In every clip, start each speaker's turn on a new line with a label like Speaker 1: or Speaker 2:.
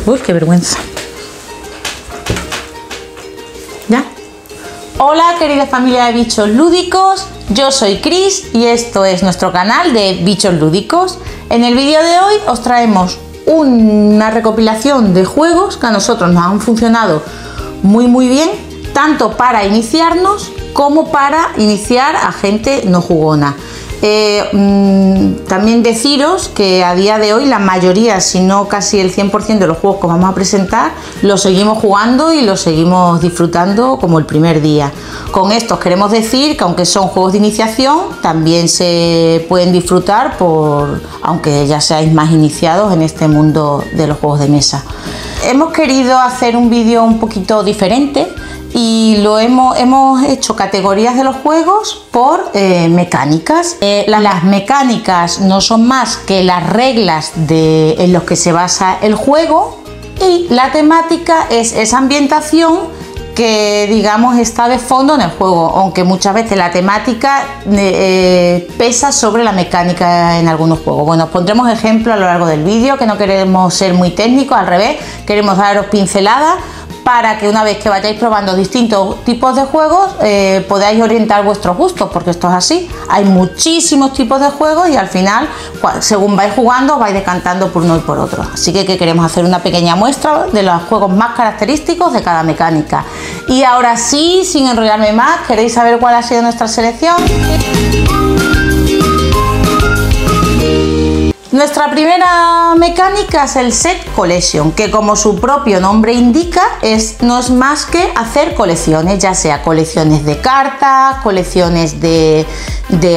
Speaker 1: Uy, qué vergüenza. ¿Ya? Hola, querida familia de bichos lúdicos. Yo soy Cris y esto es nuestro canal de bichos lúdicos. En el vídeo de hoy os traemos una recopilación de juegos que a nosotros nos han funcionado muy bien, tanto para iniciarnos como para iniciar a gente no jugona. También deciros que a día de hoy la mayoría, si no casi el 100% de los juegos que vamos a presentar, los seguimos jugando y los seguimos disfrutando como el primer día. Con esto queremos decir que aunque son juegos de iniciación, también se pueden disfrutar aunque ya seáis más iniciados en este mundo de los juegos de mesa. Hemos querido hacer un vídeo un poquito diferente y hemos hecho categorías de los juegos por mecánicas. Las mecánicas no son más que las reglas en las que se basa el juego, y la temática es esa ambientación que, digamos, está de fondo en el juego, aunque muchas veces la temática pesa sobre la mecánica en algunos juegos. Bueno, os pondremos ejemplos a lo largo del vídeo, que no queremos ser muy técnicos, al revés, queremos daros pinceladas para que una vez que vayáis probando distintos tipos de juegos podáis orientar vuestros gustos, porque esto es así. Hay muchísimos tipos de juegos y al final, según vais jugando, vais decantando por uno y por otro. Así que queremos hacer una pequeña muestra de los juegos más característicos de cada mecánica. Y ahora sí, sin enrollarme más, ¿queréis saber cuál ha sido nuestra selección? Nuestra primera mecánica es el Set Collection, que como su propio nombre indica, no es más que hacer colecciones, ya sea colecciones de cartas, colecciones de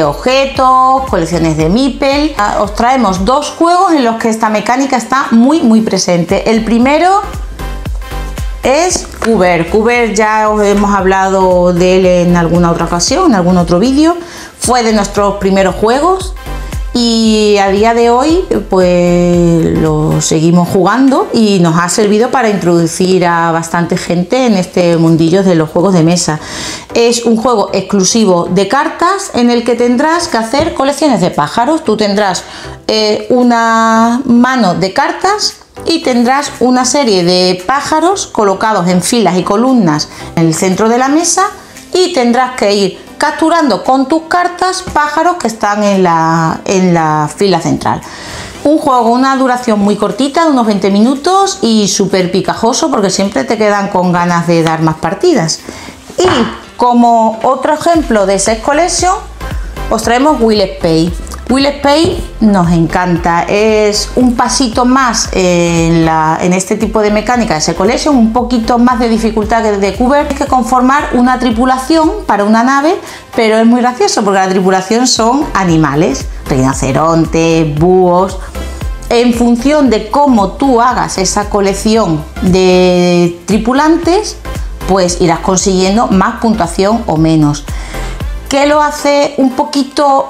Speaker 1: objetos, colecciones de meeple. Os traemos dos juegos en los que esta mecánica está muy presente. El primero es Cuber. Cuber ya os hemos hablado de él en alguna otra ocasión, en algún otro vídeo. Fue de nuestros primeros juegos. Y a día de hoy pues lo seguimos jugando y nos ha servido para introducir a bastante gente en este mundillo de los juegos de mesa. Es un juego exclusivo de cartas en el que tendrás que hacer colecciones de pájaros. Tú tendrás una mano de cartas y tendrás una serie de pájaros colocados en filas y columnas en el centro de la mesa, y tendrás que ir capturando con tus cartas pájaros que están en la fila central. Un juego con una duración muy cortita, de unos 20 minutos, y súper picajoso porque siempre te quedan con ganas de dar más partidas. Y como otro ejemplo de Set Collection os traemos Will Spade. Will Spade nos encanta, es un pasito más en este tipo de mecánica de Set Collection, un poquito más de dificultad que de Cuber. Hay que conformar una tripulación para una nave, pero es muy gracioso porque la tripulación son animales, rinocerontes, búhos. En función de cómo tú hagas esa colección de tripulantes, pues irás consiguiendo más puntuación o menos. ¿Qué lo hace un poquito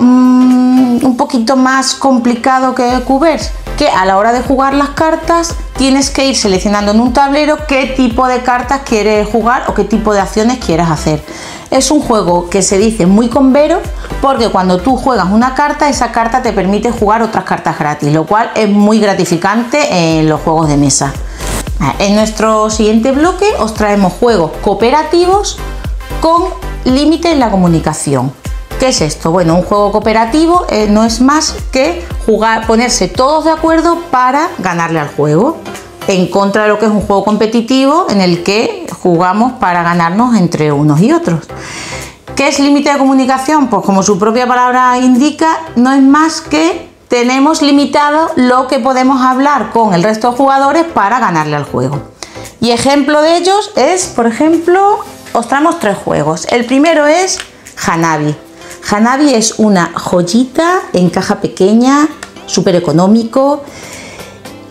Speaker 1: más complicado que Cubers? Que a la hora de jugar las cartas tienes que ir seleccionando en un tablero qué tipo de cartas quieres jugar o qué tipo de acciones quieres hacer. Es un juego que se dice muy convero porque cuando tú juegas una carta, esa carta te permite jugar otras cartas gratis, lo cual es muy gratificante en los juegos de mesa. En nuestro siguiente bloque os traemos juegos cooperativos con límite en la comunicación. ¿Qué es esto? Bueno, un juego cooperativo no es más que ponerse todos de acuerdo para ganarle al juego, en contra de lo que es un juego competitivo en el que jugamos para ganarnos entre unos y otros. ¿Qué es límite de comunicación? Pues como su propia palabra indica, no es más que tenemos limitado lo que podemos hablar con el resto de jugadores para ganarle al juego. Y ejemplo de ellos es, por ejemplo, os traemos tres juegos. El primero es Hanabi. Hanabi es una joyita en caja pequeña, súper económico,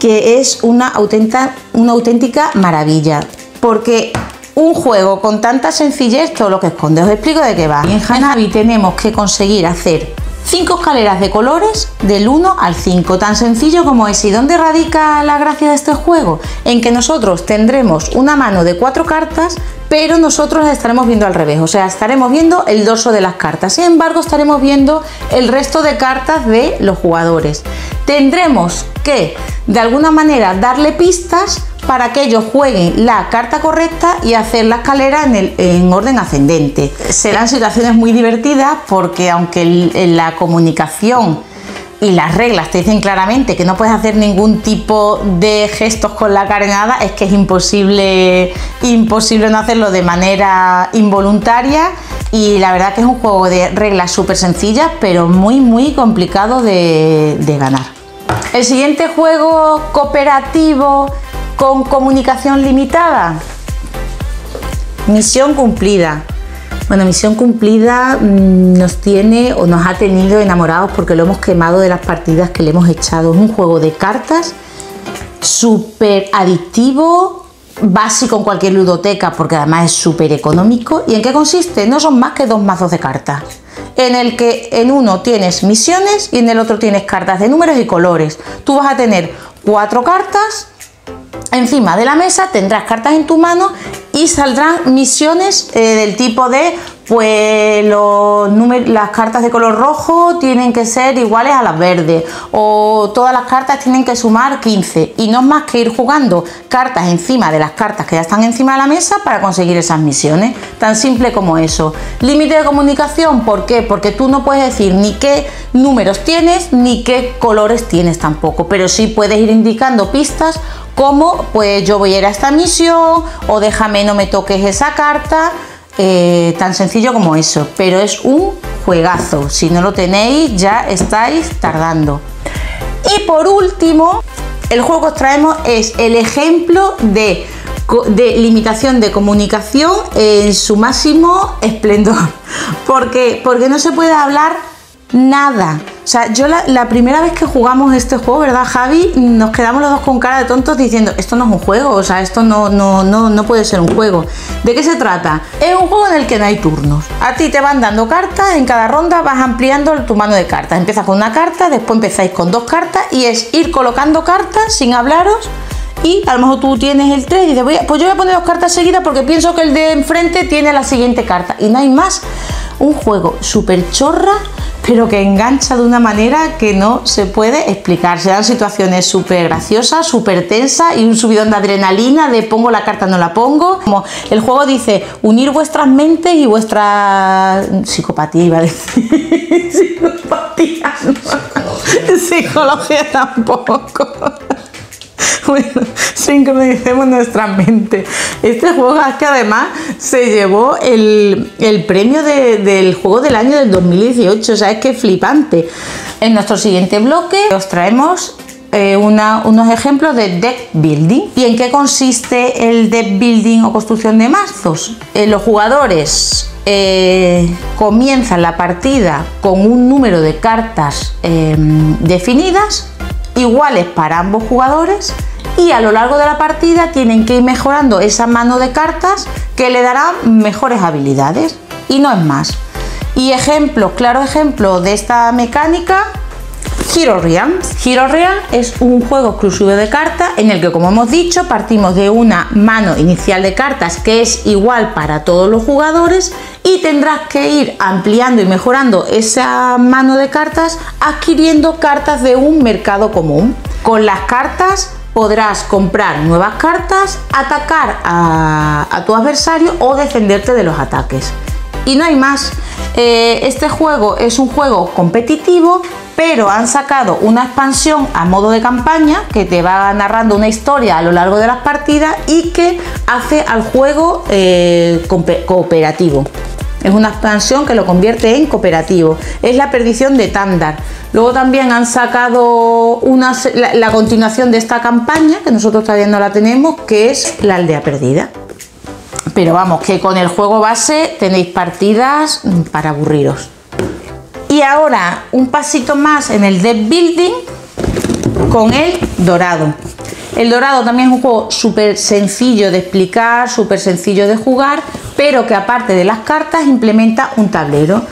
Speaker 1: que es una auténtica maravilla, porque un juego con tanta sencillez, todo lo que esconde. Os explico de qué va. En Hanabi tenemos que conseguir hacer 5 escaleras de colores del 1 al 5, tan sencillo como es. ¿Y dónde radica la gracia de este juego? En que nosotros tendremos una mano de 4 cartas, pero nosotros las estaremos viendo al revés, o sea, estaremos viendo el dorso de las cartas, sin embargo estaremos viendo el resto de cartas de los jugadores. Tendremos que de alguna manera darle pistas para que ellos jueguen la carta correcta y hacer la escalera en orden ascendente. Serán situaciones muy divertidas porque aunque la comunicación y las reglas te dicen claramente que no puedes hacer ningún tipo de gestos con la cara, nada, es que es imposible no hacerlo de manera involuntaria, y la verdad que es un juego de reglas súper sencillas pero muy complicado de ganar. El siguiente juego cooperativo con comunicación limitada, Misión Cumplida. Bueno, Misión Cumplida nos tiene o nos ha tenido enamorados porque lo hemos quemado de las partidas que le hemos echado. Es un juego de cartas súper adictivo, básico en cualquier ludoteca porque además es súper económico. ¿Y en qué consiste? No son más que 2 mazos de cartas, en el que en uno tienes misiones y en el otro tienes cartas de números y colores. Tú vas a tener 4 cartas encima de la mesa, tendrás cartas en tu mano y saldrán misiones del tipo de, pues las cartas de color rojo tienen que ser iguales a las verdes, o todas las cartas tienen que sumar 15, y no es más que ir jugando cartas encima de las cartas que ya están encima de la mesa para conseguir esas misiones, tan simple como eso. Límite de comunicación, ¿por qué? Porque tú no puedes decir ni qué números tienes ni qué colores tienes tampoco, pero sí puedes ir indicando pistas como, pues yo voy a ir a esta misión, o déjame, no me toques esa carta. Tan sencillo como eso, pero es un juegazo. Si no lo tenéis ya estáis tardando. Y por último, el juego que os traemos es el ejemplo de limitación de comunicación en su máximo esplendor, porque no se puede hablar nada. O sea, yo la primera vez que jugamos este juego, ¿verdad, Javi? Nos quedamos los dos con cara de tontos diciendo, esto no es un juego, o sea, esto no puede ser un juego. ¿De qué se trata? Es un juego en el que no hay turnos. A ti te van dando cartas, en cada ronda vas ampliando tu mano de cartas. Empiezas con una carta, después empezáis con 2 cartas y es ir colocando cartas sin hablaros. Y a lo mejor tú tienes el 3 y dices, pues yo voy a poner 2 cartas seguidas porque pienso que el de enfrente tiene la siguiente carta. Y no hay más. Un juego súper chorra, pero que engancha de una manera que no se puede explicar. Se dan situaciones súper graciosas, súper tensas y un subidón de adrenalina de pongo la carta, no la pongo. Como el juego dice, unir vuestras mentes y vuestra psicopatía, iba a decir. Psicopatía, no. Psicología tampoco. Bueno, sincronicemos nuestra mente. Este juego es que además se llevó el premio del juego del año del 2018, o sea, es que es flipante. En nuestro siguiente bloque os traemos unos ejemplos de deck building. ¿Y en qué consiste el deck building o construcción de mazos? Los jugadores comienzan la partida con un número de cartas definidas, iguales para ambos jugadores, y a lo largo de la partida tienen que ir mejorando esa mano de cartas que le darán mejores habilidades, y no es más. Y ejemplos, claro ejemplo de esta mecánica, Hero Realm. Hero Realm es un juego exclusivo de cartas en el que, como hemos dicho, partimos de una mano inicial de cartas que es igual para todos los jugadores y tendrás que ir ampliando y mejorando esa mano de cartas adquiriendo cartas de un mercado común. Con las cartas podrás comprar nuevas cartas, atacar a tu adversario o defenderte de los ataques. Y no hay más. Este juego es un juego competitivo, pero han sacado una expansión a modo de campaña que te va narrando una historia a lo largo de las partidas y que hace al juego cooperativo. Es una expansión que lo convierte en cooperativo. Es la perdición de Tandar. Luego también han sacado la continuación de esta campaña, que nosotros todavía no la tenemos, que es la aldea perdida. Pero vamos, que con el juego base tenéis partidas para aburriros. Y ahora un pasito más en el deck building con el dorado. El dorado también es un juego súper sencillo de explicar, súper sencillo de jugar, pero que aparte de las cartas implementa un tablero.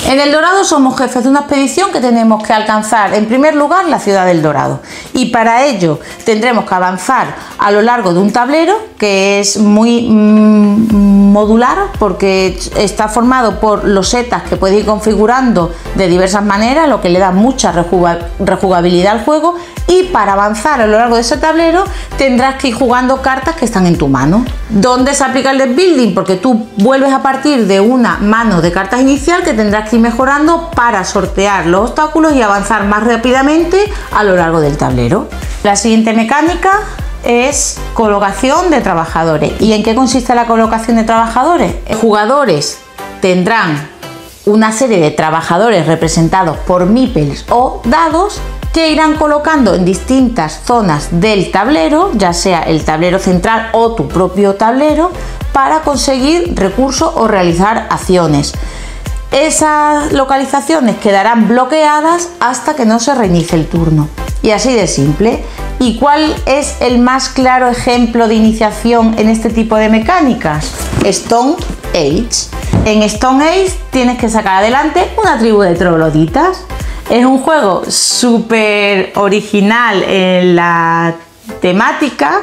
Speaker 1: En el dorado somos jefes de una expedición que tenemos que alcanzar en primer lugar la ciudad del Dorado, y para ello tendremos que avanzar a lo largo de un tablero que es muy modular porque está formado por losetas que puedes ir configurando de diversas maneras, lo que le da mucha rejugabilidad al juego, y para avanzar a lo largo de ese tablero tendrás que ir jugando cartas que están en tu mano. ¿Dónde se aplica el deck building? Porque tú vuelves a partir de una mano de cartas inicial que tendrás que ir mejorando para sortear los obstáculos y avanzar más rápidamente a lo largo del tablero. La siguiente mecánica es colocación de trabajadores. ¿Y en qué consiste la colocación de trabajadores? Jugadores tendrán una serie de trabajadores representados por meeples o dados que irán colocando en distintas zonas del tablero, ya sea el tablero central o tu propio tablero, para conseguir recursos o realizar acciones. Esas localizaciones quedarán bloqueadas hasta que no se reinicie el turno. Y así de simple. ¿Y cuál es el más claro ejemplo de iniciación en este tipo de mecánicas? Stone Age. En Stone Age tienes que sacar adelante una tribu de trogloditas. Es un juego súper original en la temática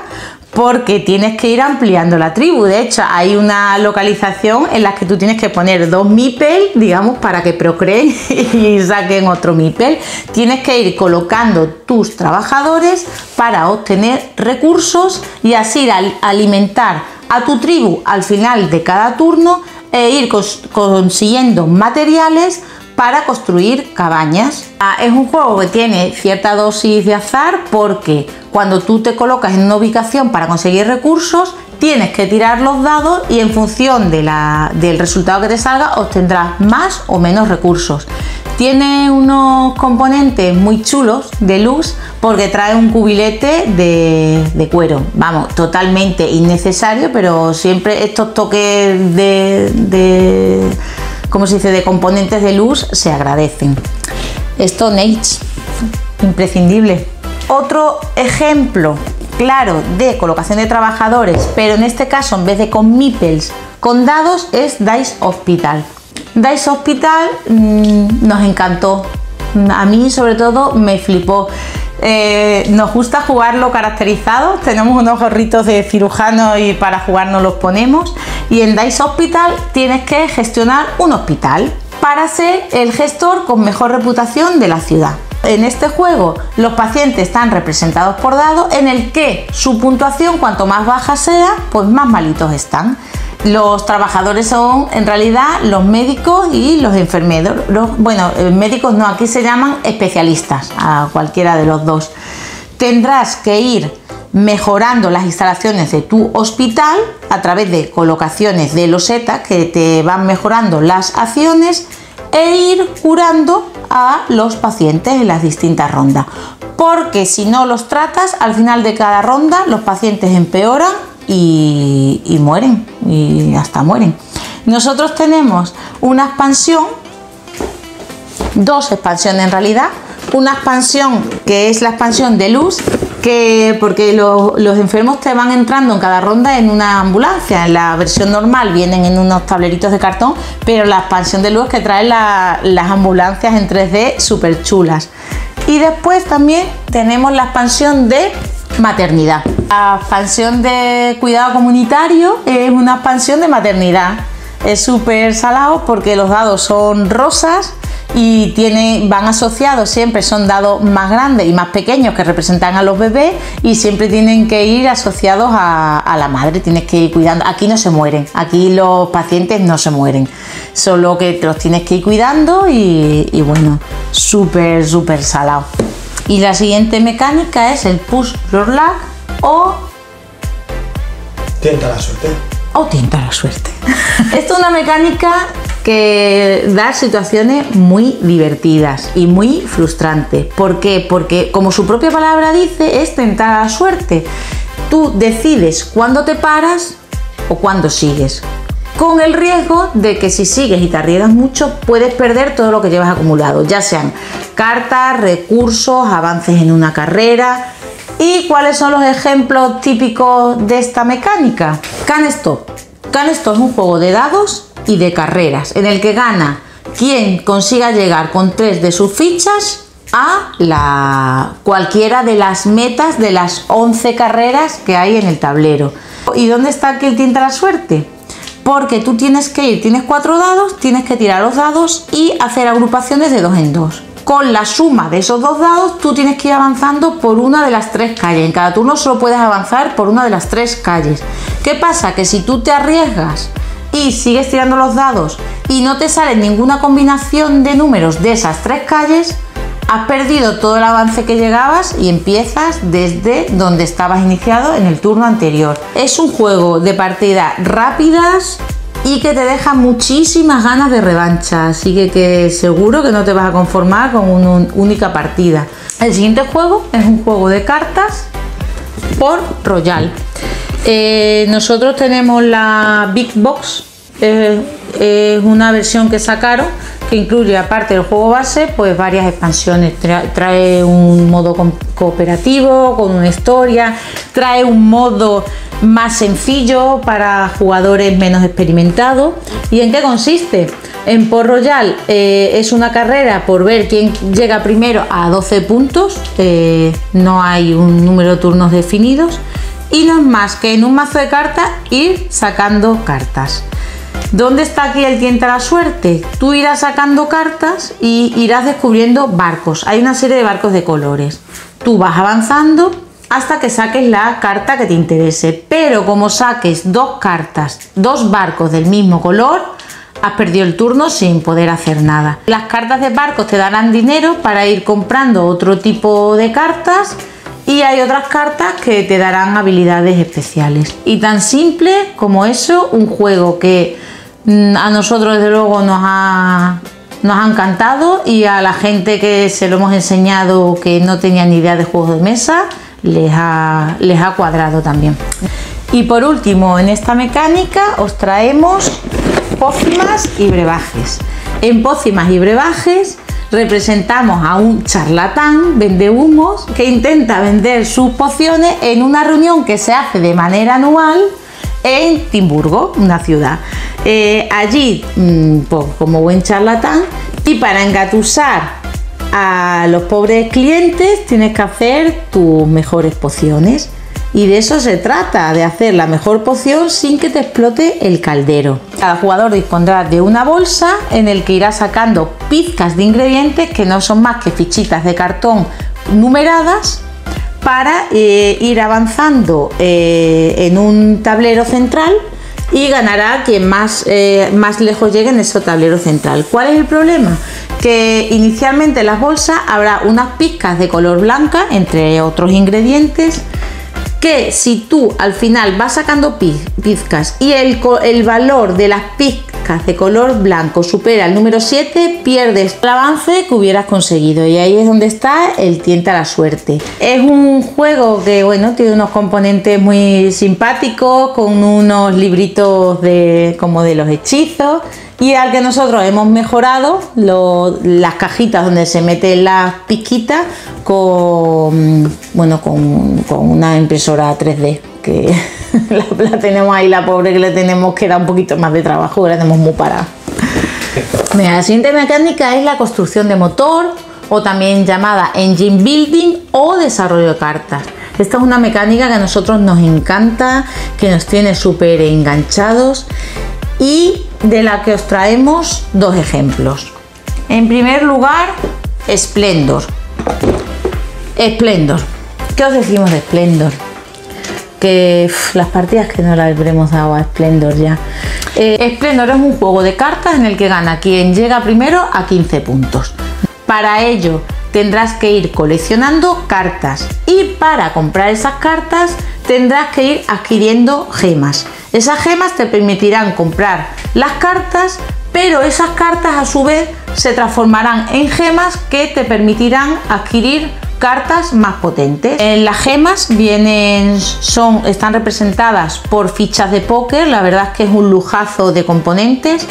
Speaker 1: porque tienes que ir ampliando la tribu. De hecho, hay una localización en la que tú tienes que poner 2 meeples, digamos, para que procreen y saquen otro meeple. Tienes que ir colocando tus trabajadores para obtener recursos y así alimentar a tu tribu al final de cada turno e ir consiguiendo materiales para construir cabañas. Es un juego que tiene cierta dosis de azar porque cuando tú te colocas en una ubicación para conseguir recursos tienes que tirar los dados y en función del resultado que te salga obtendrás más o menos recursos. Tiene unos componentes muy chulos de luz porque trae un cubilete de cuero, vamos, totalmente innecesario, pero siempre estos toques ¿cómo se dice?, de componentes de luz se agradecen. Stone Age, imprescindible. Otro ejemplo claro de colocación de trabajadores, pero en este caso en vez de con meeples, con dados, es Dice Hospital. Dice Hospital nos encantó, a mí sobre todo me flipó. Nos gusta jugarlo caracterizado, tenemos unos gorritos de cirujano y para jugar nos los ponemos, y en Dice Hospital tienes que gestionar un hospital para ser el gestor con mejor reputación de la ciudad. En este juego los pacientes están representados por dados en el que su puntuación cuanto más baja sea, pues más malitos están. Los trabajadores son en realidad los médicos y los enfermeros. Bueno, médicos no, aquí se llaman especialistas, a cualquiera de los dos. Tendrás que ir mejorando las instalaciones de tu hospital a través de colocaciones de losetas que te van mejorando las acciones e ir curando a los pacientes en las distintas rondas. Porque si no los tratas, al final de cada ronda los pacientes empeoran y mueren, y hasta mueren. Nosotros tenemos una expansión, dos expansiones en realidad. Una expansión que es la expansión de luz, que porque los enfermos te van entrando en cada ronda en una ambulancia. En la versión normal vienen en unos tableritos de cartón, pero la expansión de luz que trae las ambulancias en 3D súper chulas. Y después también tenemos la expansión de maternidad. La expansión de cuidado comunitario es una expansión de maternidad. Es súper salado porque los dados son rosas y van asociados, siempre son dados más grandes y más pequeños que representan a los bebés, y siempre tienen que ir asociados a la madre, tienes que ir cuidando. Aquí no se mueren, aquí los pacientes no se mueren, solo que te los tienes que ir cuidando y bueno, súper salado. Y la siguiente mecánica es el Push Your Luck o
Speaker 2: Tienta la suerte.
Speaker 1: Tienta la suerte. Esto es una mecánica que da situaciones muy divertidas y muy frustrantes. ¿Por qué? Porque, como su propia palabra dice, es tentar a la suerte. Tú decides cuándo te paras o cuándo sigues, con el riesgo de que si sigues y te arriesgas mucho puedes perder todo lo que llevas acumulado, ya sean cartas, recursos, avances en una carrera. ¿Y cuáles son los ejemplos típicos de esta mecánica? Can't Stop. Can't Stop es un juego de dados y de carreras en el que gana quien consiga llegar con 3 de sus fichas a cualquiera de las metas de las 11 carreras que hay en el tablero. ¿Y dónde está aquí el tienta la suerte? Porque tú tienes que ir, tienes 4 dados, tienes que tirar los dados y hacer agrupaciones de 2 en 2. con la suma de esos 2 dados tú tienes que ir avanzando por una de las 3 calles. En cada turno solo puedes avanzar por una de las 3 calles. ¿Qué pasa? Que si tú te arriesgas y sigues tirando los dados y no te sale ninguna combinación de números de esas 3 calles, has perdido todo el avance que llegabas y empiezas desde donde estabas iniciado en el turno anterior. Es un juego de partidas rápidas y que te deja muchísimas ganas de revancha, así que seguro que no te vas a conformar con una única partida. El siguiente juego es un juego de cartas por Royal. Nosotros tenemos la Big Box, es una versión que sacaron que incluye, aparte del juego base, pues varias expansiones. Trae un modo cooperativo con una historia, trae un modo más sencillo para jugadores menos experimentados. ¿Y en qué consiste? En Port Royal es una carrera por ver quién llega primero a 12 puntos, no hay un número de turnos definidos y no es más que en un mazo de cartas ir sacando cartas. ¿Dónde está aquí el tienta la suerte? Tú irás sacando cartas y irás descubriendo barcos. Hay una serie de barcos de colores. Tú vas avanzando hasta que saques la carta que te interese. Pero como saques 2 cartas, 2 barcos del mismo color, has perdido el turno sin poder hacer nada. Las cartas de barcos te darán dinero para ir comprando otro tipo de cartas. Y hay otras cartas que te darán habilidades especiales. Y tan simple como eso, un juego que a nosotros desde luego nos ha encantado, y a la gente que se lo hemos enseñado que no tenía ni idea de juegos de mesa les ha cuadrado también. Y por último, en esta mecánica os traemos pócimas y brebajes. En pócimas y brebajes representamos a un charlatán vendehumos que intenta vender sus pociones en una reunión que se hace de manera anual en Timburgo, una ciudad. Allí, pues, como buen charlatán, y para engatusar a los pobres clientes tienes que hacer tus mejores pociones. Y de eso se trata, de hacer la mejor poción sin que te explote el caldero. Cada jugador dispondrá de una bolsa en el que irá sacando pizcas de ingredientes que no son más que fichitas de cartón numeradas para ir avanzando en un tablero central, y ganará quien más lejos llegue en ese tablero central. ¿Cuál es el problema? Que inicialmente en las bolsas habrá unas pizcas de color blanca, entre otros ingredientes, que si tú al final vas sacando pizcas y el valor de las pizcas de color blanco supera el número 7, pierdes el avance que hubieras conseguido, y ahí es donde está el tienta la suerte. Es un juego que, bueno, tiene unos componentes muy simpáticos, con unos libritos como de los hechizos, y al que nosotros hemos mejorado las cajitas donde se meten las pizquitas con una impresora 3D, que la tenemos ahí, la pobre, que le tenemos que dar un poquito más de trabajo, la tenemos muy parada. Mira, la siguiente mecánica es la construcción de motor, o también llamada engine building o desarrollo de cartas. Esta es una mecánica que a nosotros nos encanta, que nos tiene súper enganchados, y de la que os traemos 2 ejemplos. En primer lugar, Splendor. ¿Qué os decimos de Splendor? Que las partidas que no las habremos dado a Splendor ya. Splendor es un juego de cartas en el que gana quien llega primero a 15 puntos. Para ello tendrás que ir coleccionando cartas, y para comprar esas cartas tendrás que ir adquiriendo gemas. Esas gemas te permitirán comprar las cartas, pero esas cartas a su vez se transformarán en gemas que te permitirán adquirir cartas más potentes. Las gemas están representadas por fichas de póker. La verdad es que es un lujazo de componentes.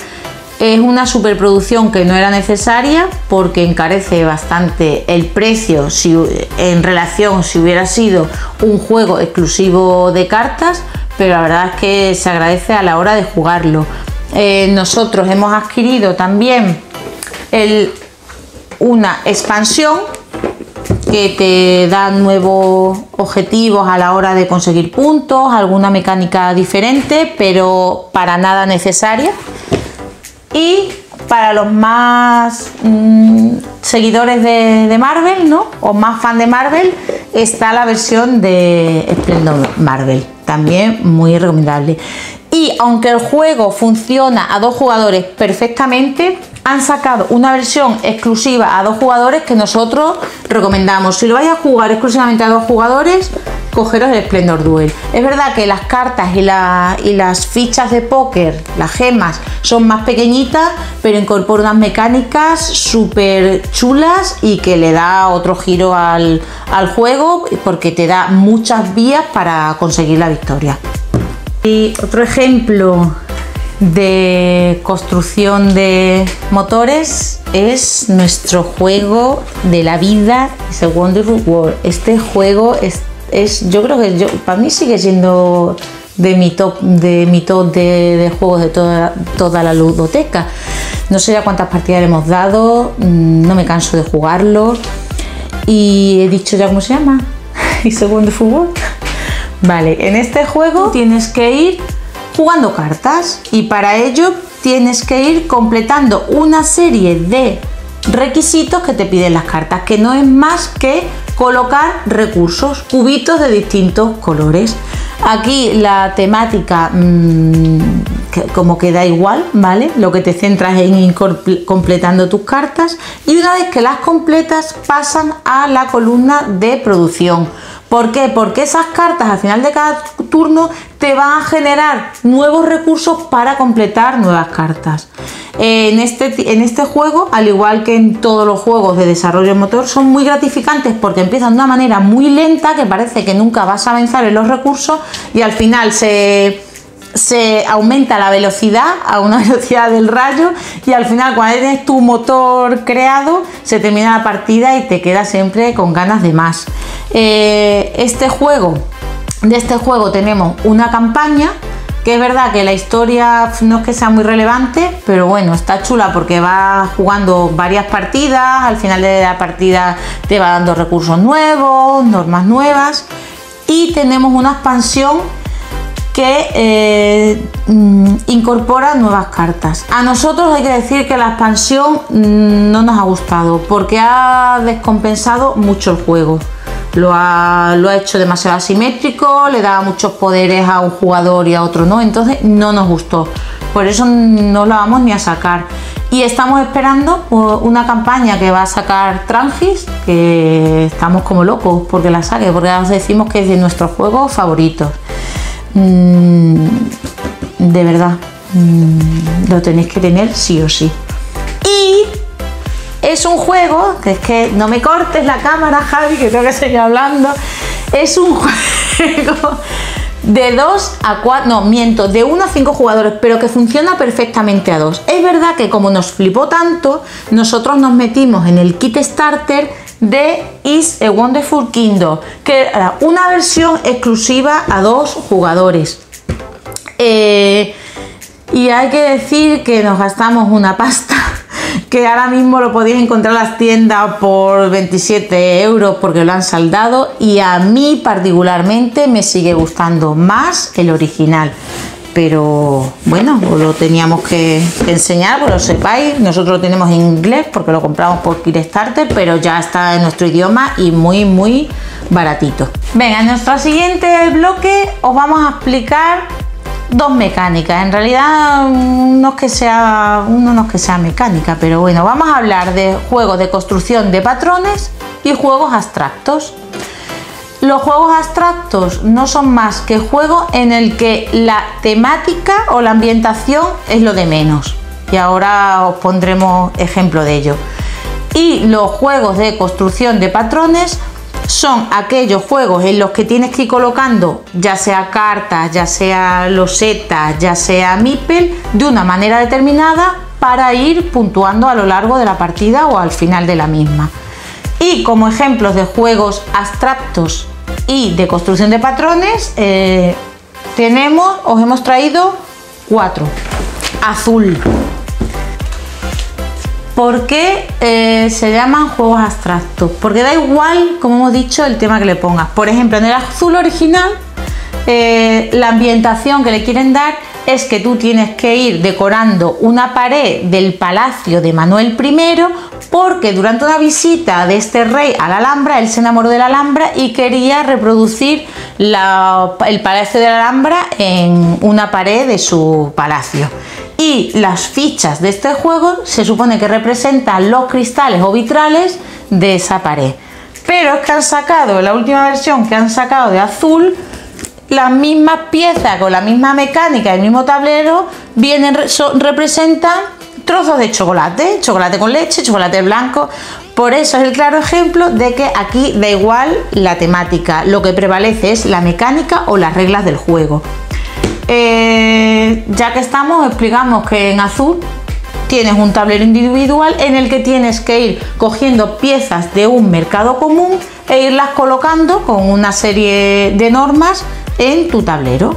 Speaker 1: Es una superproducción que no era necesaria, porque encarece bastante el precio en relación si hubiera sido un juego exclusivo de cartas, pero la verdad es que se agradece a la hora de jugarlo. Nosotros hemos adquirido también una expansión que te da nuevos objetivos a la hora de conseguir puntos, alguna mecánica diferente, pero para nada necesaria. Y para los más seguidores de Marvel, ¿no? O más fan de Marvel, está la versión de Splendor Marvel, también muy recomendable. Y aunque el juego funciona a 2 jugadores perfectamente, han sacado una versión exclusiva a 2 jugadores que nosotros recomendamos. Si lo vais a jugar exclusivamente a 2 jugadores, cogeros el Splendor Duel. Es verdad que las cartas y las fichas de póker, las gemas, son más pequeñitas, pero incorpora unas mecánicas súper chulas y que le da otro giro al juego, porque te da muchas vías para conseguir la victoria. Y otro ejemplo de construcción de motores es nuestro juego de la vida, The Wonderful World. Este juego yo creo que para mí sigue siendo de mi top de juegos de toda la ludoteca. No sé ya cuántas partidas le hemos dado, no me canso de jugarlo. Y he dicho ya cómo se llama, The Wonderful World. Vale, en este juego tienes que ir jugando cartas y para ello tienes que ir completando una serie de requisitos que te piden las cartas, que no es más que colocar recursos, cubitos de distintos colores. Aquí la temática como que da igual, ¿vale? Lo que te centras en ir completando tus cartas, y una vez que las completas pasan a la columna de producción. ¿Por qué? Porque esas cartas al final de cada turno te van a generar nuevos recursos para completar nuevas cartas. En este juego, al igual que en todos los juegos de desarrollo motor, son muy gratificantes porque empiezan de una manera muy lenta, que parece que nunca vas a avanzar en los recursos, y al final se aumenta la velocidad a una velocidad del rayo, y al final, cuando tienes tu motor creado, se termina la partida y te quedas siempre con ganas de más. De este juego tenemos una campaña, que es verdad que la historia no es que sea muy relevante, pero bueno, está chula porque vas jugando varias partidas, al final de la partida te va dando recursos nuevos, normas nuevas, y tenemos una expansión que incorpora nuevas cartas. A nosotros hay que decir que la expansión no nos ha gustado porque ha descompensado mucho el juego. Lo ha hecho demasiado asimétrico, le daba muchos poderes a un jugador y a otro no, entonces no nos gustó. Por eso no la vamos ni a sacar. Y estamos esperando una campaña que va a sacar Trangis, que estamos como locos porque la saque, porque os decimos que es de nuestros juegos favoritos. De verdad, lo tenéis que tener sí o sí. Y es un juego, que es que no me cortes la cámara, Javi, que tengo que seguir hablando. Es un juego de 2 a 4, no, miento, de 1 a 5 jugadores, pero que funciona perfectamente a 2. Es verdad que como nos flipó tanto, nosotros nos metimos en el kit starter de It's a Wonderful Kingdom, que era una versión exclusiva a 2 jugadores. Y hay que decir que nos gastamos una pasta, que ahora mismo lo podéis encontrar en las tiendas por 27 € porque lo han saldado, y a mí particularmente me sigue gustando más el original. Pero bueno, os lo teníamos que enseñar, pues lo sepáis. Nosotros lo tenemos en inglés porque lo compramos por Kickstarter, pero ya está en nuestro idioma y muy baratito. Venga, en nuestro siguiente bloque os vamos a explicar 2 mecánicas. En realidad no es que sea mecánica, pero bueno, vamos a hablar de juegos de construcción de patrones y juegos abstractos. Los juegos abstractos no son más que juegos en el que la temática o la ambientación es lo de menos, y ahora os pondremos ejemplo de ello. Y los juegos de construcción de patrones son aquellos juegos en los que tienes que ir colocando ya sea cartas, ya sea losetas, ya sea meeple, de una manera determinada para ir puntuando a lo largo de la partida o al final de la misma. Y como ejemplos de juegos abstractos y de construcción de patrones os hemos traído 4. Azul. ¿Por qué se llaman juegos abstractos? Porque da igual, como hemos dicho, el tema que le pongas. Por ejemplo, en el azul original La ambientación que le quieren dar es que tú tienes que ir decorando una pared del palacio de Manuel I, porque durante una visita de este rey a la Alhambra, él se enamoró de la Alhambra y quería reproducir el palacio de la Alhambra en una pared de su palacio. Y las fichas de este juego se supone que representan los cristales o vitrales de esa pared. Pero es que han sacado, la última versión que han sacado de azul, las mismas piezas con la misma mecánica, el mismo tablero, representan trozos de chocolate, chocolate con leche, chocolate blanco. Por eso es el claro ejemplo de que aquí da igual la temática, lo que prevalece es la mecánica o las reglas del juego. Ya que estamos, explicamos que en azul tienes un tablero individual en el que tienes que ir cogiendo piezas de un mercado común e irlas colocando con una serie de normas en tu tablero.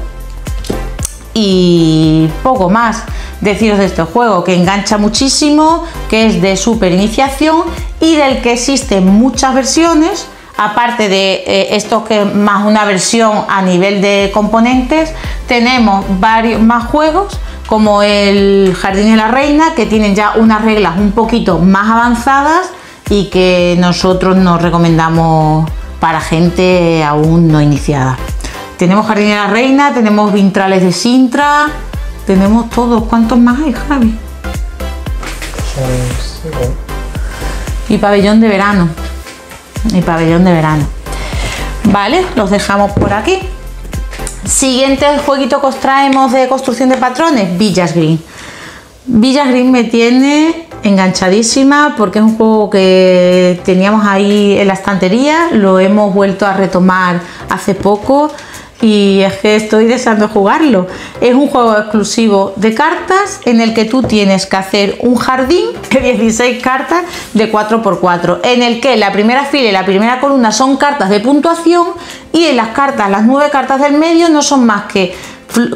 Speaker 1: Y poco más deciros de este juego, que engancha muchísimo, que es de super iniciación y del que existen muchas versiones. Aparte de esto, que más una versión a nivel de componentes, tenemos varios más juegos como el Jardín de la Reina, que tienen ya unas reglas un poquito más avanzadas y que nosotros nos recomendamos para gente aún no iniciada. Tenemos Jardín de la Reina, tenemos Vintrales de Sintra, tenemos todos. ¿Cuántos más hay, Javi? Y Pabellón de Verano. Y Pabellón de Verano. Vale, los dejamos por aquí. Siguiente jueguito que os traemos de construcción de patrones, Village Green. Village Green me tiene enganchadísima porque es un juego que teníamos ahí en la estantería, lo hemos vuelto a retomar hace poco y es que estoy deseando jugarlo. Es un juego exclusivo de cartas en el que tú tienes que hacer un jardín de 16 cartas de 4×4, en el que la primera fila y la primera columna son cartas de puntuación y en las cartas, las 9 cartas del medio, no son más que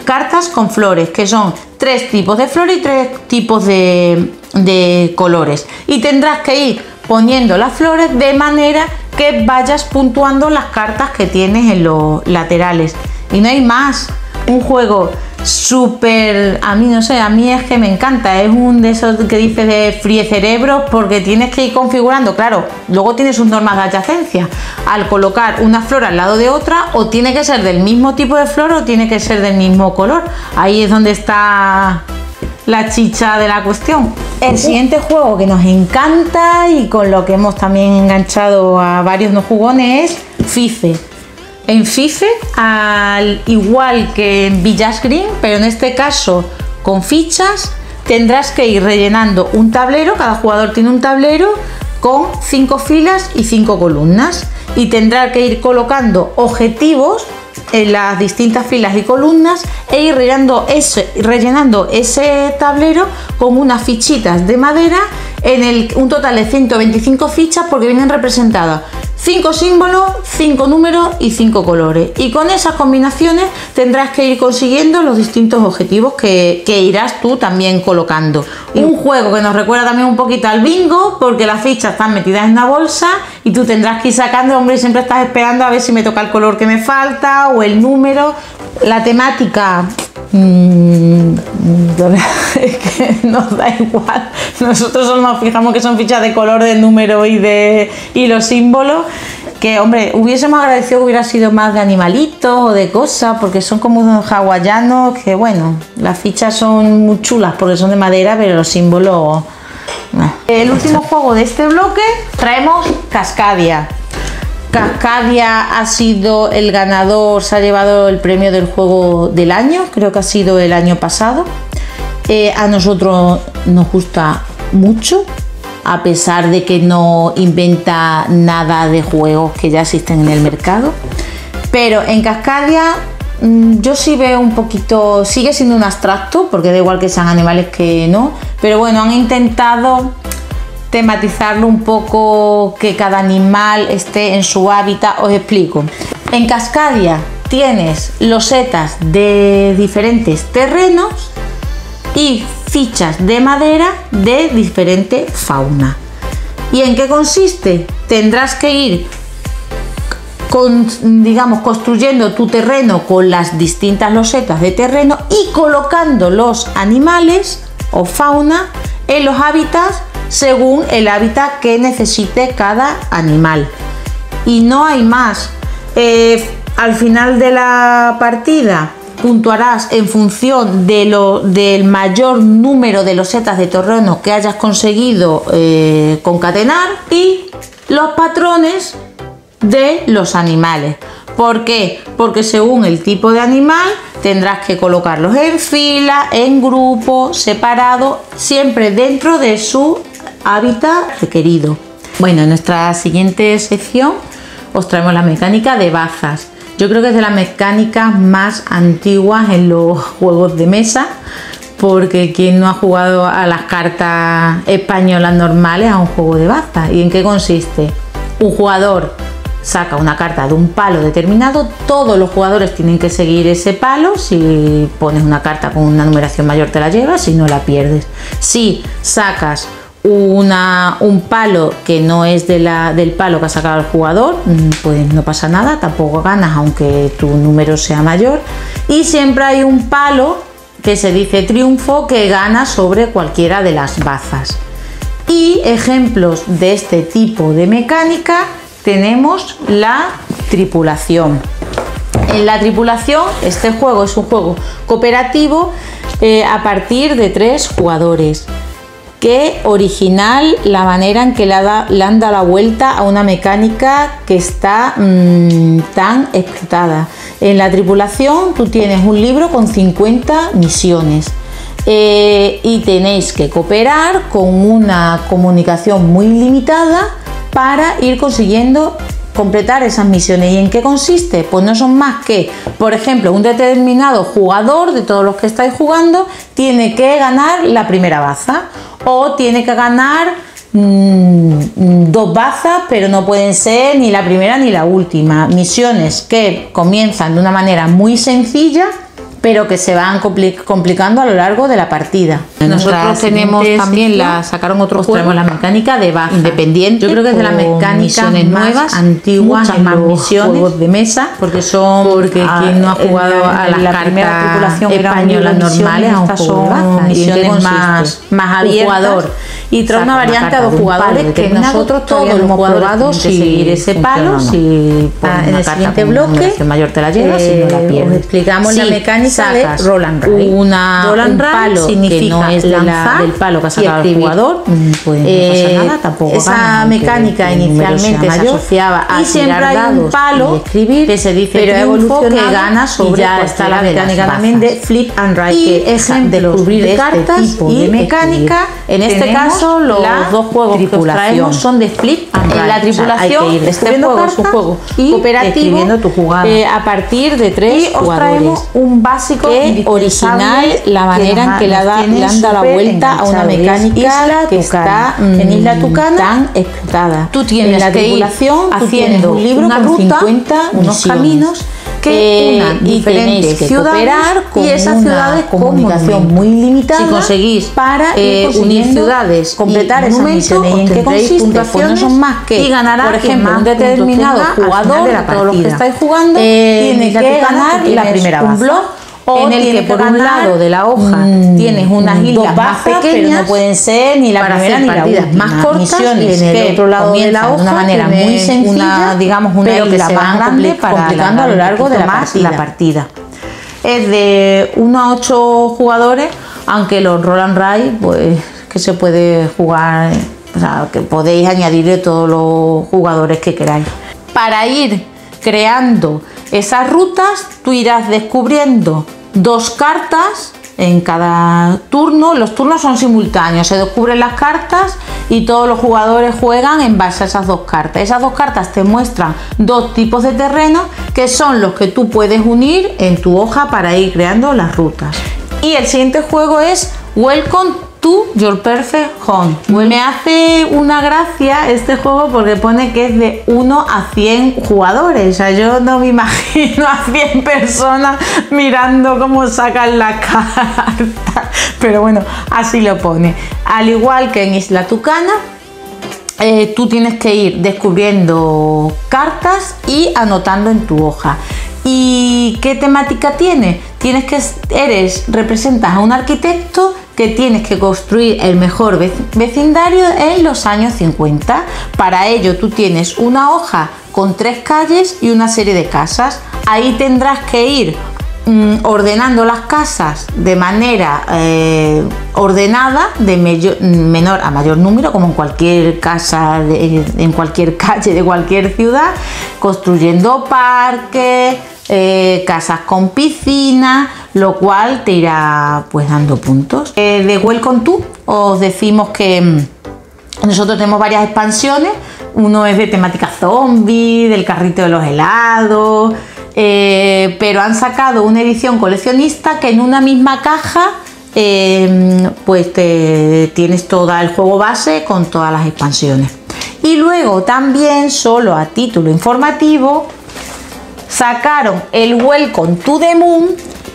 Speaker 1: cartas con flores, que son 3 tipos de flores y 3 tipos de colores, y tendrás que ir poniendo las flores de manera que vayas puntuando las cartas que tienes en los laterales. Y no hay más. Un juego súper, a mí no sé, a mí es que me encanta. Es un de esos que dices de fríe cerebros, porque tienes que ir configurando. Claro, luego tiene sus normas de adyacencia al colocar una flor al lado de otra, o tiene que ser del mismo tipo de flor o tiene que ser del mismo color. Ahí es donde está la chicha de la cuestión. El siguiente juego que nos encanta y con lo que hemos también enganchado a varios no jugones es Fife. En Fife, al igual que en Village Green, pero en este caso con fichas, tendrás que ir rellenando un tablero. Cada jugador tiene un tablero con 5 filas y 5 columnas, y tendrá que ir colocando objetivos en las distintas filas y columnas e ir rellenando ese tablero con unas fichitas de madera, un total de 125 fichas, porque vienen representadas 5 símbolos, 5 números y 5 colores, y con esas combinaciones tendrás que ir consiguiendo los distintos objetivos que irás tú también colocando. Un juego que nos recuerda también un poquito al bingo, porque las fichas están metidas en una bolsa y tú tendrás que ir sacando, hombre, y siempre estás esperando a ver si me toca el color que me falta o el número. La temática es que nos da igual, nosotros solo nos fijamos que son fichas de color, de número y los símbolos, que hombre, hubiésemos agradecido que hubiera sido más de animalitos o de cosas, porque son como unos hawaianos que, bueno, las fichas son muy chulas porque son de madera, pero los símbolos no. El último juego de este bloque traemos Cascadia. Cascadia ha sido el ganador, se ha llevado el premio del juego del año, creo que ha sido el año pasado. A nosotros nos gusta mucho, a pesar de que no inventa nada de juegos que ya existen en el mercado. Pero en Cascadia yo sí veo un poquito, sigue siendo un abstracto, porque da igual que sean animales que no, pero bueno, han intentado tematizarlo un poco, que cada animal esté en su hábitat. Os explico. En Cascadia tienes losetas de diferentes terrenos y fichas de madera de diferente fauna. ¿Y en qué consiste? Tendrás que ir digamos, construyendo tu terreno con las distintas losetas de terreno y colocando los animales o fauna en los hábitats según el hábitat que necesite cada animal. Y no hay más. Al final de la partida puntuarás en función del mayor número de losetas de terreno que hayas conseguido concatenar y los patrones de los animales. ¿Por qué? Porque según el tipo de animal tendrás que colocarlos en fila, en grupo, separado, siempre dentro de su hábitat requerido. Bueno, en nuestra siguiente sección os traemos la mecánica de bazas. Yo creo que es de las mecánicas más antiguas en los juegos de mesa, porque quien no ha jugado a las cartas españolas normales a un juego de bazas. ¿Y en qué consiste? Un jugador saca una carta de un palo determinado, todos los jugadores tienen que seguir ese palo. Si pones una carta con una numeración mayor te la llevas, si no la pierdes. Si sacas un palo que no es del palo que ha sacado el jugador, pues no pasa nada, tampoco ganas aunque tu número sea mayor. Y siempre hay un palo que se dice triunfo que gana sobre cualquiera de las bazas. Y ejemplos de este tipo de mecánica tenemos la tripulación. En la tripulación, este juego es un juego cooperativo a partir de 3 jugadores. Qué original la manera en que le han dado la vuelta a una mecánica que está tan explotada. En la tripulación tú tienes un libro con 50 misiones y tenéis que cooperar con una comunicación muy limitada para ir consiguiendo completar esas misiones. ¿Y en qué consiste? Pues no son más que, por ejemplo, un determinado jugador de todos los que estáis jugando tiene que ganar la primera baza o tiene que ganar 2 bazas, pero no pueden ser ni la primera ni la última. Misiones que comienzan de una manera muy sencilla pero que se van complicando a lo largo de la partida. Nosotros tenemos también sacaron otro juego, la mecánica de baza independiente. Yo creo que es de las mecánicas nuevas, antiguas, más misiones, juegos de mesa, porque quien no ha jugado a las cartas españolas normales, a un juego de baza, misiones más abiertas y trae una variante a 2 jugadores que nosotros todos los jugadores sin seguir ese palo. Si en el siguiente bloque mayor te la llevas y no la pierdes. Explicamos la mecánica de Roll and Ride. Un palo significa que no es del palo que ha sacado el jugador, pues no pasa nada, tampoco esa mecánica inicialmente se asociaba a siempre hay un palo que se dice triunfo que gana sobre, ya está la mecánica también de Flip and Ride, que es descubrir cartas y mecánica. En este caso los 2 juegos que os traemos son de Flip and Ride. En la tripulación este juego es un juego cooperativo a partir de 3 jugadores. Un básico que original la manera en que le han dado la vuelta a una mecánica que está en Isla Tucana tan explotada. Tú tienes la tripulación haciendo un libro con 50 unos caminos que unan diferentes ciudades y esas ciudades con comunicación muy limitada. Si conseguís para unir ciudades, completar esas misiones y en qué consiste, pues no son más que, y ganará, por ejemplo, un determinado jugador de todos los que estáis jugando tiene que ganar la primera baza. En el que por un lado de la hoja tienes unas islas más pequeñas, pero no pueden ser ni la primera ni la última, más cortas, y en el otro lado de la hoja de una manera muy sencilla, digamos una isla más grande para complicando a lo largo de la partida. Es de 1 a 8 jugadores, aunque los Roll and Ride, pues que se puede jugar, o sea, que podéis añadirle todos los jugadores que queráis. Para ir creando esas rutas, tú irás descubriendo 2 cartas en cada turno. Los turnos son simultáneos, se descubren las cartas y todos los jugadores juegan en base a esas 2 cartas. Esas 2 cartas te muestran 2 tipos de terreno que son los que tú puedes unir en tu hoja para ir creando las rutas. Y el siguiente juego es Welcome to Your Perfect Home. Me hace una gracia este juego porque pone que es de 1 a 100 jugadores. O sea, yo no me imagino a 100 personas mirando cómo sacan la carta. Pero bueno, así lo pone. Al igual que en Isla Tucana, tú tienes que ir descubriendo cartas y anotando en tu hoja. ¿Y qué temática tiene? Representas a un arquitecto que tienes que construir el mejor vecindario en los años 50. Para ello tú tienes una hoja con 3 calles y una serie de casas. Ahí tendrás que ir ordenando las casas de manera ordenada, de menor a mayor número, como en cualquier casa, en cualquier calle de cualquier ciudad, construyendo parques, casas con piscina, lo cual te irá pues dando puntos. De Welcome to os decimos que nosotros tenemos varias expansiones. Uno es de temática zombie, del carrito de los helados, pero han sacado una edición coleccionista que en una misma caja pues tienes todo el juego base con todas las expansiones. Y luego también, solo a título informativo, sacaron el Welcome to the Moon,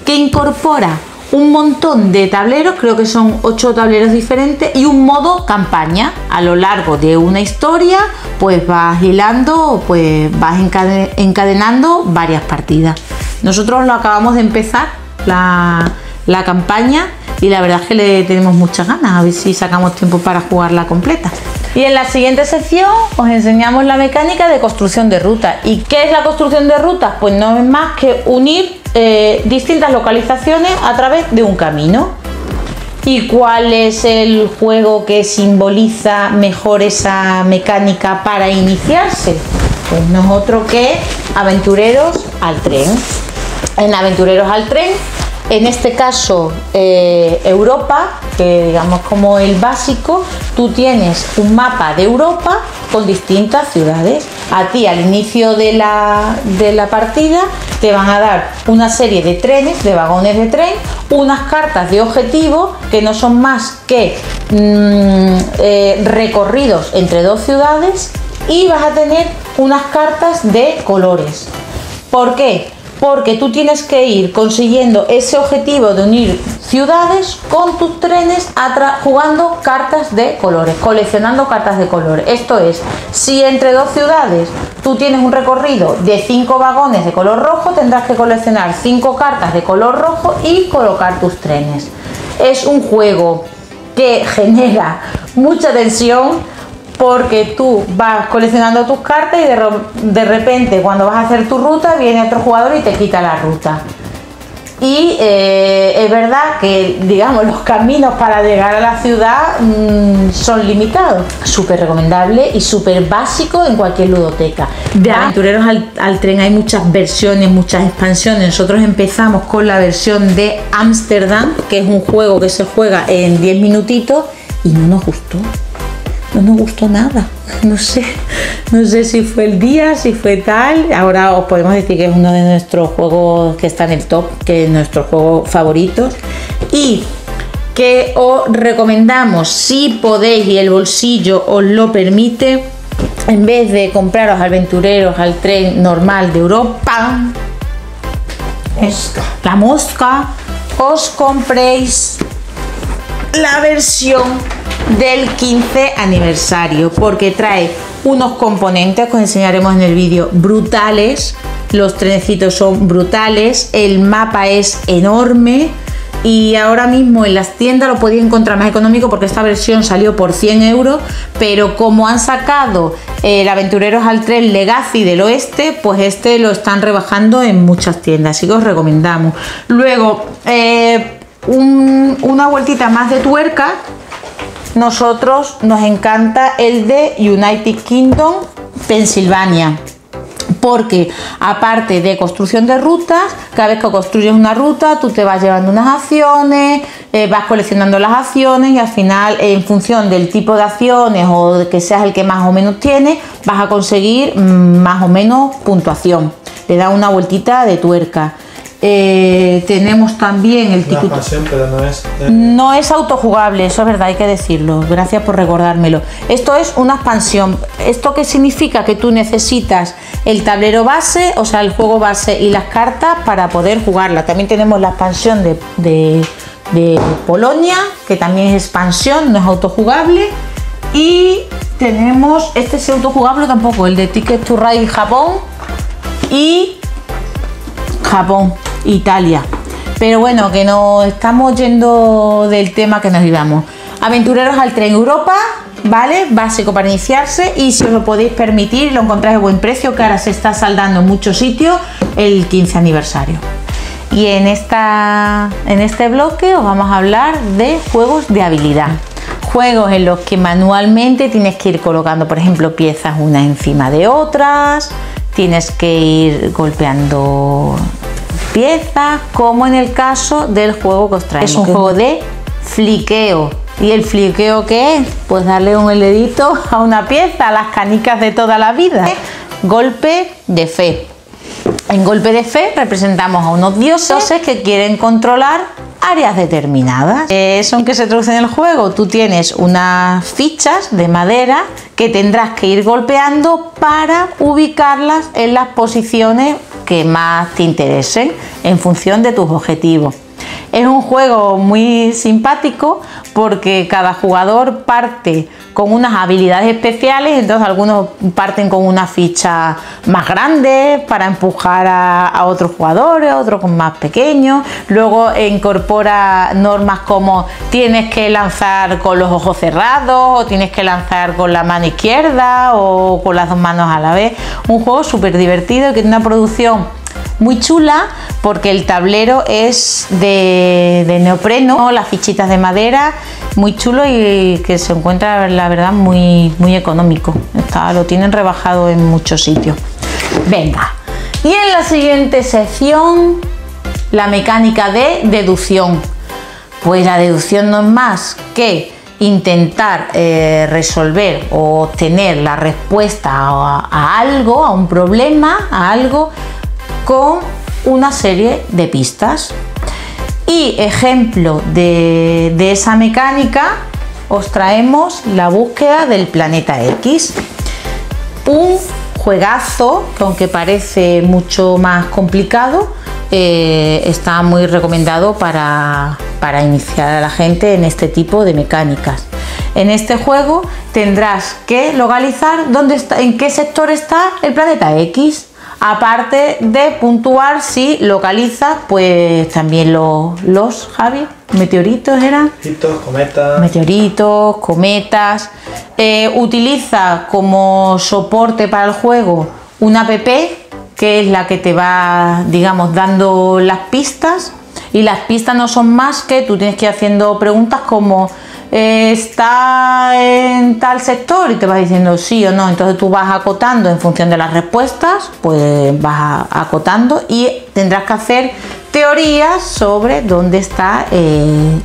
Speaker 1: que incorpora un montón de tableros, creo que son 8 tableros diferentes, y un modo campaña. A lo largo de una historia pues vas hilando, pues vas encadenando varias partidas. Nosotros lo acabamos de empezar la campaña y la verdad es que le tenemos muchas ganas, a ver si sacamos tiempo para jugarla completa. Y en la siguiente sección os enseñamos la mecánica de construcción de rutas. ¿Y qué es la construcción de rutas? Pues no es más que unir distintas localizaciones a través de un camino. ¿Y cuál es el juego que simboliza mejor esa mecánica para iniciarse? Pues no es otro que Aventureros al Tren. En Aventureros al Tren, en este caso Europa, que digamos como el básico, tú tienes un mapa de Europa con distintas ciudades. A ti al inicio de la partida te van a dar una serie de trenes, de vagones de tren, unas cartas de objetivo que no son más que recorridos entre 2 ciudades, y vas a tener unas cartas de colores. ¿Por qué? Porque tú tienes que ir consiguiendo ese objetivo de unir ciudades con tus trenes jugando cartas de colores, coleccionando cartas de colores. Esto es, si entre 2 ciudades tú tienes un recorrido de 5 vagones de color rojo, tendrás que coleccionar 5 cartas de color rojo y colocar tus trenes. Es un juego que genera mucha tensión, porque tú vas coleccionando tus cartas y de repente cuando vas a hacer tu ruta viene otro jugador y te quita la ruta. Y es verdad que, digamos, los caminos para llegar a la ciudad son limitados. Súper recomendable y súper básico en cualquier ludoteca. De Aventureros al Tren hay muchas versiones, muchas expansiones. Nosotros empezamos con la versión de Ámsterdam, que es un juego que se juega en 10 minutitos y no nos gustó. No nos gustó nada, no sé si fue el día, si fue tal. Ahora os podemos decir que es uno de nuestros juegos que está en el top, que es nuestros juegos favoritos, y que os recomendamos, si podéis y el bolsillo os lo permite, en vez de compraros Aventureros al Tren normal de Europa, la mosca, os compréis la versión del 15 aniversario, porque trae unos componentes que os enseñaremos en el vídeo brutales. Los trenecitos son brutales, el mapa es enorme y ahora mismo en las tiendas lo podéis encontrar más económico porque esta versión salió por 100 euros, pero como han sacado el Aventureros al Tren Legacy del Oeste, pues este lo están rebajando en muchas tiendas, así que os recomendamos. Luego una vueltita más de tuerca. Nosotros nos encanta el de United Kingdom, Pensilvania, porque aparte de construcción de rutas, cada vez que construyes una ruta tú te vas llevando unas acciones, vas coleccionando las acciones y al final, en función del tipo de acciones o de que seas el que más o menos tienes, vas a conseguir más o menos puntuación. Le da una vueltita de tuerca. Tenemos también el ticket. Pero no es autojugable, eso es verdad, hay que decirlo. Gracias por recordármelo. Esto es una expansión. ¿Esto qué significa? Que tú necesitas el tablero base, o sea, el juego base y las cartas para poder jugarla. También tenemos la expansión de Polonia, que también es expansión, no es autojugable. Y tenemos este es autojugable tampoco, el de Ticket to Ride Japón y Italia. Pero bueno, que nos estamos yendo del tema que nos íbamos. Aventureros al tren Europa, ¿vale? Básico para iniciarse, y si os lo podéis permitir, lo encontráis a buen precio, que ahora se está saldando en muchos sitios el 15 aniversario. Y en este bloque os vamos a hablar de juegos de habilidad. Juegos en los que manualmente tienes que ir colocando, por ejemplo, piezas unas encima de otras, tienes que ir golpeando piezas, como en el caso del juego que os traemos. Es un juego de fliqueo. ¿Y el fliqueo qué es? Pues darle un dedito a una pieza, a las canicas de toda la vida. Golpe de fe. En golpe de fe representamos a unos dioses que quieren controlar áreas determinadas. ¿Eso en qué se traduce en el juego? Tú tienes unas fichas de madera que tendrás que ir golpeando para ubicarlas en las posiciones que más te interesen en función de tus objetivos. Es un juego muy simpático porque cada jugador parte con unas habilidades especiales, entonces algunos parten con una ficha más grande para empujar a otros jugadores, otros con más pequeños. Luego incorpora normas como tienes que lanzar con los ojos cerrados, o tienes que lanzar con la mano izquierda o con las dos manos a la vez. Un juego súper divertido que tiene una producción muy chula porque el tablero es de neopreno, las fichitas de madera, muy chulo, y que se encuentra, la verdad, muy económico. Lo tienen rebajado en muchos sitios. Venga, y en la siguiente sección, la mecánica de deducción. Pues la deducción no es más que intentar resolver o obtener la respuesta a algo, a un problema, a algo, con una serie de pistas. Y ejemplo de esa mecánica, os traemos la búsqueda del planeta X, un juegazo que, aunque parece mucho más complicado, está muy recomendado para iniciar a la gente en este tipo de mecánicas. En este juego tendrás que localizar dónde está, en qué sector está el planeta X. Aparte de puntuar si localiza, pues también los Javi, meteoritos eran. Meteoritos, cometas. Utiliza como soporte para el juego una app que es la que te va, digamos, dando las pistas. Y las pistas no son más que tú tienes que ir haciendo preguntas como ¿está en tal sector? Y te vas diciendo sí o no. Entonces tú vas acotando en función de las respuestas, pues vas acotando y tendrás que hacer teorías sobre dónde está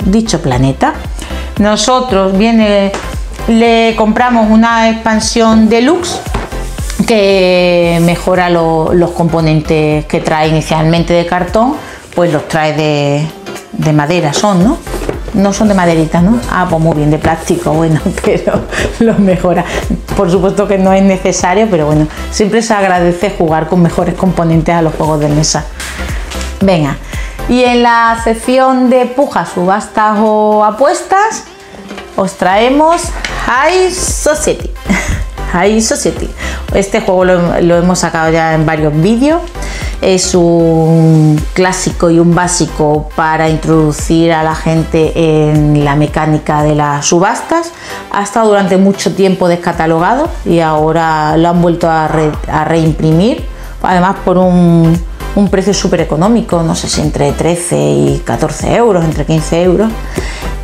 Speaker 1: dicho planeta. Nosotros le compramos una expansión deluxe que mejora los componentes que trae inicialmente de cartón, pues los trae de madera, ¿no? No son de maderita, ¿no? Ah, pues muy bien, de plástico, bueno, pero los mejora. Por supuesto que no es necesario, pero bueno, siempre se agradece jugar con mejores componentes a los juegos de mesa. Venga, y en la sección de pujas, subastas o apuestas, os traemos High Society. High Society. Este juego lo hemos sacado ya en varios vídeos. Es un clásico y un básico para introducir a la gente en la mecánica de las subastas. Ha estado durante mucho tiempo descatalogado y ahora lo han vuelto a reimprimir, además por un precio súper económico, no sé si entre 13 y 14 euros, entre 15 euros.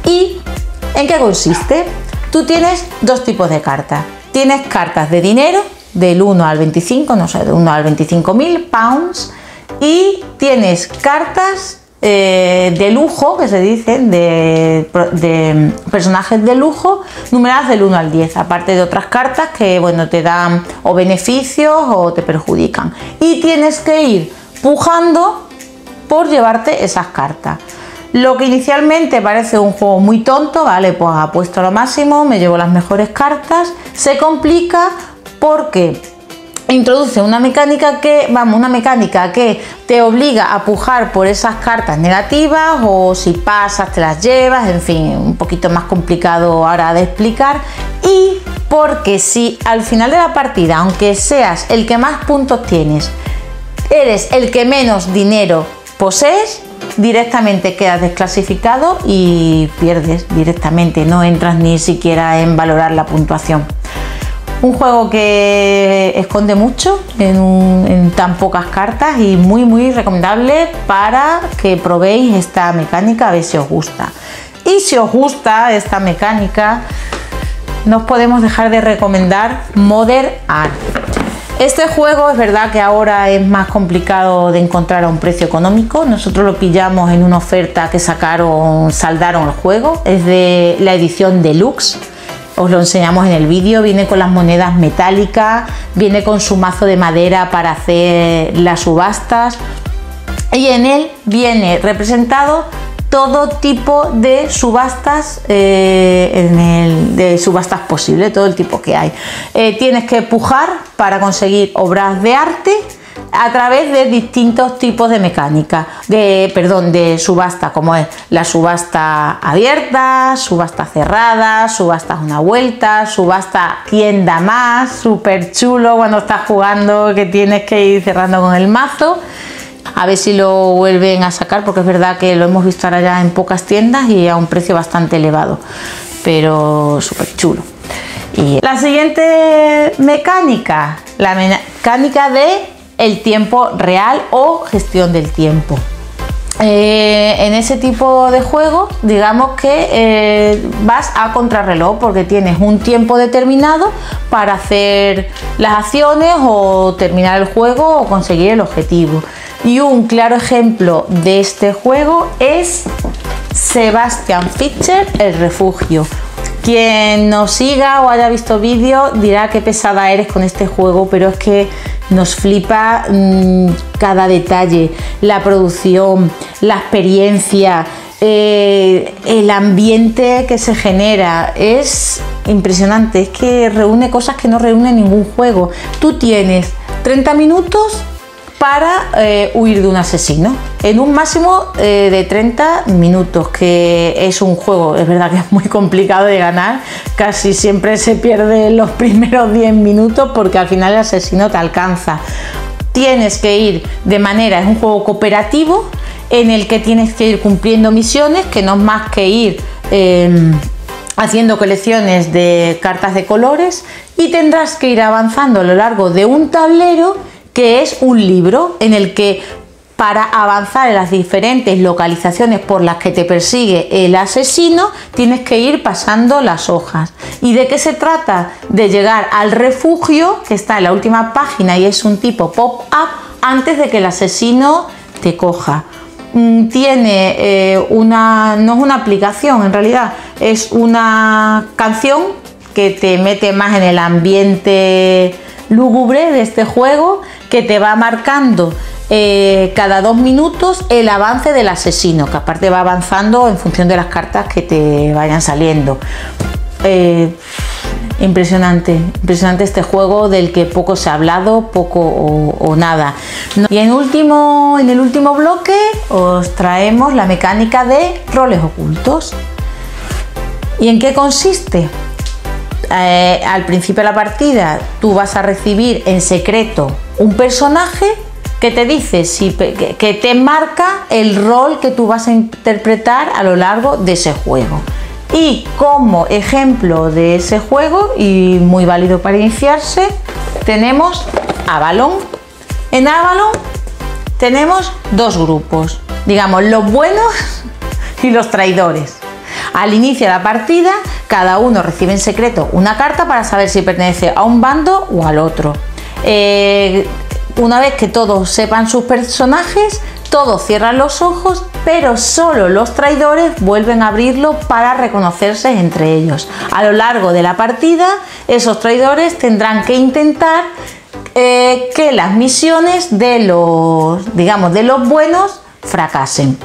Speaker 1: ¿Y en qué consiste? Tú tienes dos tipos de cartas. Tienes cartas de dinero del 1 al 25, no sé, de 1 al 25.000 pounds, y tienes cartas de lujo, que se dicen, de personajes de lujo, numeradas del 1 al 10, aparte de otras cartas que, bueno, te dan o beneficios o te perjudican, y tienes que ir pujando por llevarte esas cartas. Lo que inicialmente parece un juego muy tonto, vale, pues apuesto lo máximo, me llevo las mejores cartas, se complica porque introduce una mecánica que te obliga a pujar por esas cartas negativas, o si pasas te las llevas, en fin, un poquito más complicado ahora de explicar. Y porque si al final de la partida, aunque seas el que más puntos tienes, eres el que menos dinero posees, directamente quedas desclasificado y pierdes directamente, no entras ni siquiera en valorar la puntuación. Un juego que esconde mucho en tan pocas cartas y muy recomendable para que probéis esta mecánica, a ver si os gusta. Y si os gusta esta mecánica, no os podemos dejar de recomendar Modern Art. Este juego es verdad que ahora es más complicado de encontrar a un precio económico. Nosotros lo pillamos en una oferta que saldaron el juego. Es de la edición deluxe. Os lo enseñamos en el vídeo. Viene con las monedas metálicas, viene con su mazo de madera para hacer las subastas, y en él viene representado todo tipo de subastas, de subastas posibles, todo el tipo que hay. Tienes que pujar para conseguir obras de arte a través de distintos tipos de mecánica, de subasta, como es la subasta abierta, subasta cerrada, subasta una vuelta, subasta tienda más, súper chulo cuando estás jugando, que tienes que ir cerrando con el mazo. A ver si lo vuelven a sacar, porque es verdad que lo hemos visto ahora ya en pocas tiendas y a un precio bastante elevado, pero súper chulo. Y la siguiente mecánica, la mecánica de el tiempo real o gestión del tiempo. En ese tipo de juego, digamos que vas a contrarreloj, porque tienes un tiempo determinado para hacer las acciones o terminar el juego o conseguir el objetivo. Y un claro ejemplo de este juego es Sebastian Fischer, El Refugio. Quien nos siga o haya visto vídeos dirá qué pesada eres con este juego, pero es que nos flipa cada detalle, la producción, la experiencia, el ambiente que se genera. Es impresionante, es que reúne cosas que no reúne ningún juego. Tú tienes 30 minutos para huir de un asesino en un máximo de 30 minutos, que es un juego, es verdad que es muy complicado de ganar, casi siempre se pierde los primeros 10 minutos porque al final el asesino te alcanza. Tienes que ir de manera, es un juego cooperativo en el que tienes que ir cumpliendo misiones, que no es más que ir haciendo colecciones de cartas de colores, y tendrás que ir avanzando a lo largo de un tablero que es un libro en el que, para avanzar en las diferentes localizaciones por las que te persigue el asesino, tienes que ir pasando las hojas. ¿Y de qué se trata? De llegar al refugio, que está en la última página y es un tipo pop-up, antes de que el asesino te coja. Tiene no es una aplicación, en realidad es una canción que te mete más en el ambiente lúgubre de este juego, que te va marcando cada 2 minutos el avance del asesino, que aparte va avanzando en función de las cartas que te vayan saliendo. Impresionante este juego, del que poco se ha hablado, poco o nada. Y en el último bloque os traemos la mecánica de roles ocultos. ¿Y en qué consiste? Al principio de la partida tú vas a recibir en secreto un personaje que te dice, que te marca el rol que tú vas a interpretar a lo largo de ese juego. Y como ejemplo de ese juego, y muy válido para iniciarse, tenemos Avalon. En Avalon tenemos dos grupos, digamos, los buenos y los traidores. Al inicio de la partida, cada uno recibe en secreto una carta para saber si pertenece a un bando o al otro. Una vez que todos sepan sus personajes, todos cierran los ojos, pero solo los traidores vuelven a abrirlo para reconocerse entre ellos. A lo largo de la partida, esos traidores tendrán que intentar que las misiones de los buenos fracasen.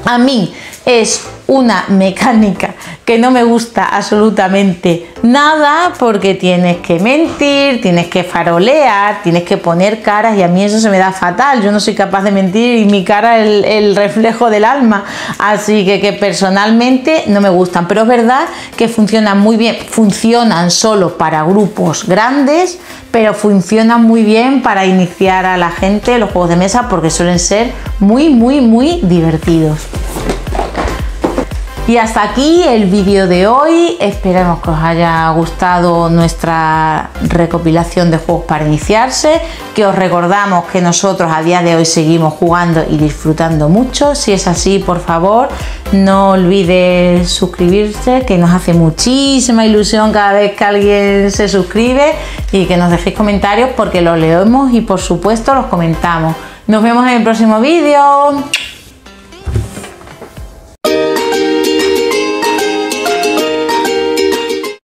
Speaker 1: A mí es una mecánica que no me gusta absolutamente nada, porque tienes que mentir, tienes que farolear, tienes que poner caras, y a mí eso se me da fatal. Yo no soy capaz de mentir y mi cara es el reflejo del alma, así que personalmente no me gustan, pero es verdad que funcionan muy bien. Funcionan solo para grupos grandes, pero funcionan muy bien para iniciar a la gente los juegos de mesa, porque suelen ser muy divertidos. Y hasta aquí el vídeo de hoy. Esperemos que os haya gustado nuestra recopilación de juegos para iniciarse, que os recordamos que nosotros a día de hoy seguimos jugando y disfrutando mucho. Si es así, por favor, no olvides suscribirse, que nos hace muchísima ilusión cada vez que alguien se suscribe, y que nos dejéis comentarios, porque los leemos y por supuesto los comentamos. Nos vemos en el próximo vídeo.